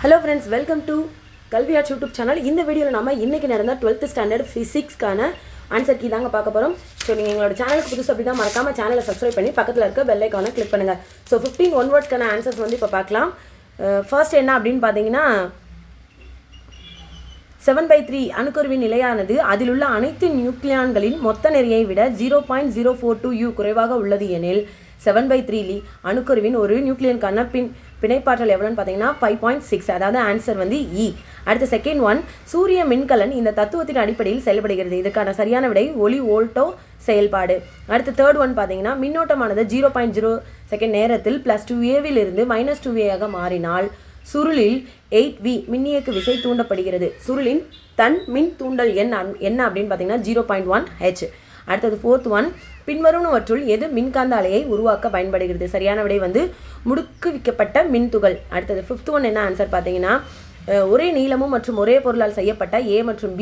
Hello friends, welcome to Kalvi Arts YouTube channel. இந்த வீடியோல நாம இன்னைக்கு நடந்த 12th ஸ்டாண்டர்ட் பிசிக்ஸ்க்கான ஆன்சர் கீ தாங்க பார்க்க போறோம். சோ நீங்க எங்களோட சேனலுக்கு புதுசா அப்படினா மறக்காம சேனலை சப்ஸ்கிரைப் பண்ணி பக்கத்துல இருக்க பெல் ஐகானை கிளிக் பண்ணுங்க. சோ 15 ஒன் வேர்ட்ஸ்க்கான ஆன்சர்ஸ் வந்து இப்ப பார்க்கலாம். ஃபர்ஸ்ட் என்ன அப்படினு பாத்தீங்கன்னா 7/3 அணுக்கருவின் நிலையானது அதில் உள்ள அனைத்து நியூக்ளியான்களின் மொத்த நிறையை விட 0.042 U குறைவாக உள்ளது எனில் 7/3 அணுக்கருவின் ஒரு நியூக்ளியனுக்கான பிணைப்பாற்றல் எவ்வளோன்னு பார்த்தீங்கன்னா 5.6. அதாவது ஆன்சர் வந்து இ. அடுத்த செகண்ட் ஒன், சூரிய மின்கலன் இந்த தத்துவத்தின் அடிப்படையில் செயல்படுகிறது. இதுக்கான சரியான விடை ஒளி வோல்டோ செயல்பாடு. அடுத்த தேர்ட் ஒன் பார்த்தீங்கன்னா மின்னோட்டமானது 0.0 செகண்ட் நேரத்தில் +2A இருந்து -2A ஆக மாறினால் சுருளில் 8V மின்னியக்கு விசை தூண்டப்படுகிறது. சுருளின் தன் மின் தூண்டல் என்ன அப்படின்னு பார்த்தீங்கன்னா 0.1 H. அடுத்தது ஃபோர்த் ஒன், பின்வருவனவற்றுள் எது மின்காந்த அலையை உருவாக்க பயன்படுகிறது? சரியான விடை வந்து முடுக்குவிக்கப்பட்ட மின்துகள். அடுத்தது ஃபிஃப்த் ஒன் என்ன ஆன்சர் பார்த்தீங்கன்னா ஒரே நீளமும் மற்றும் ஒரே பொருளால் செய்யப்பட்ட A மற்றும் B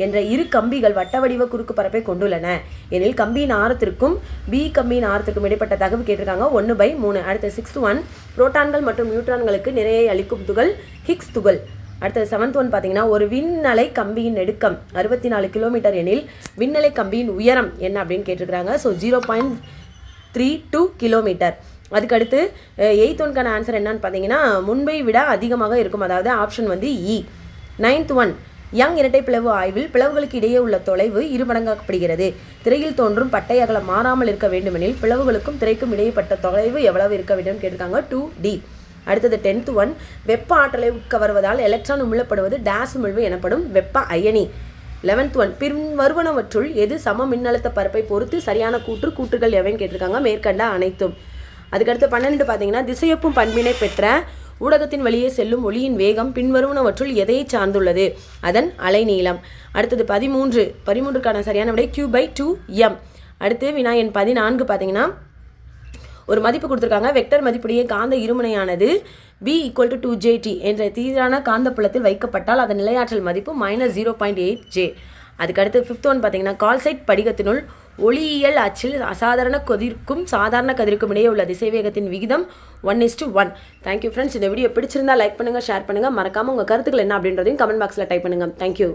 என்ற இரு கம்பிகள் வட்ட வடிவ குறுக்கு பரப்பை கொண்டுள்ளன எனில் கம்பியின் ஆரத்திற்கும் B கம்பியின் ஆரத்திற்கும் இடைப்பட்ட தகவு கேட்டிருக்காங்க 1/3. அடுத்த சிக்ஸ்த் ஒன், புரோட்டான்கள் மற்றும் நியூட்ரான்களுக்கு நிறைய அளிக்கும் துகள் ஹிக்ஸ் துகள். அடுத்தது செவன்த் ஒன் பார்த்தீங்கன்னா ஒரு விண்ணலை கம்பியின் நெடுக்கம் 64 கிலோமீட்டர் எனில் விண்ணலை கம்பியின் உயரம் என்ன அப்படின்னு கேட்டிருக்கிறாங்க. So 0.32 kilometre. அதுக்கடுத்து எயித் ஒன்கான ஆன்சர் என்னன்னு பார்த்தீங்கன்னா முன்பை விட அதிகமாக இருக்கும். அதாவது ஆப்ஷன் வந்து இ. நைன்த் ஒன், யங் இரட்டை பிளவு ஆய்வில் பிளவுகளுக்கு இடையே உள்ள தொலைவு இருமடங்காக்கப்படுகிறது. திரையில் தோன்றும் பட்டை அகலம் மாறாமல் இருக்க வேண்டுமெனில் பிளவுகளுக்கும் திரைக்கும் இடையேப்பட்ட தொலைவு எவ்வளவு இருக்க வேண்டும் கேட்டிருக்காங்க 2D. அடுத்தது 10th ஒன், வெப்ப ஆற்றலை உட்கவருவதால் எலக்ட்ரான் உமிழப்படுவது டேஸ் உமிழ்வு எனப்படும் வெப்ப அயனி. 11th ஒன், பின்வருவனவற்றுள் எது சம மின்னழுத்த பரப்பை பொறுத்து சரியான கூற்றுகள் எவைன்னு கேட்டிருக்காங்க மேற்கண்ட அனைத்தும். அதுக்கடுத்து 12 பார்த்தீங்கன்னா திசையொப்பும் பண்பினை பெற்ற ஊடகத்தின் வழியே செல்லும் ஒளியின் வேகம் பின்வருவனவற்றுள் எதையை சார்ந்துள்ளது? அதன் அலைநீளம். அடுத்தது 13க்கான சரியான விடை Q/2m. அடுத்து வினா எண் 14 பார்த்தீங்கன்னா ஒரு மதிப்பு கொடுத்துருக்காங்க. வெக்டர் மதிப்புடைய காந்த இருமுனையானது B = 2JT என்ற தீரான காந்தப்புலத்தில் வைக்கப்பட்டால் அதன் நிலையாற்றல் மதிப்பு -0.8 J. அதுக்கடுத்து 5th ஒன் பார்த்தீங்கன்னா கால்சைட் படிகத்தினுள் ஒளியியல் அச்சில் அசாதாரண கதிர்க்கும் சாதாரண கதிர்க்கும் இடையே உள்ள திசைவேகத்தின் விகிதம் 1:1. Thank you friends. இந்த வீடியோ பிடிச்சிருந்தா லைக் பண்ணுங்கள், ஷேர் பண்ணுங்கள். மறக்காமல் உங்கள் கருத்துக்கள் என்ன அப்படின்றதையும் கமெண்ட் பாக்ஸில் டைப் பண்ணுங்கள். தேங்க்யூ.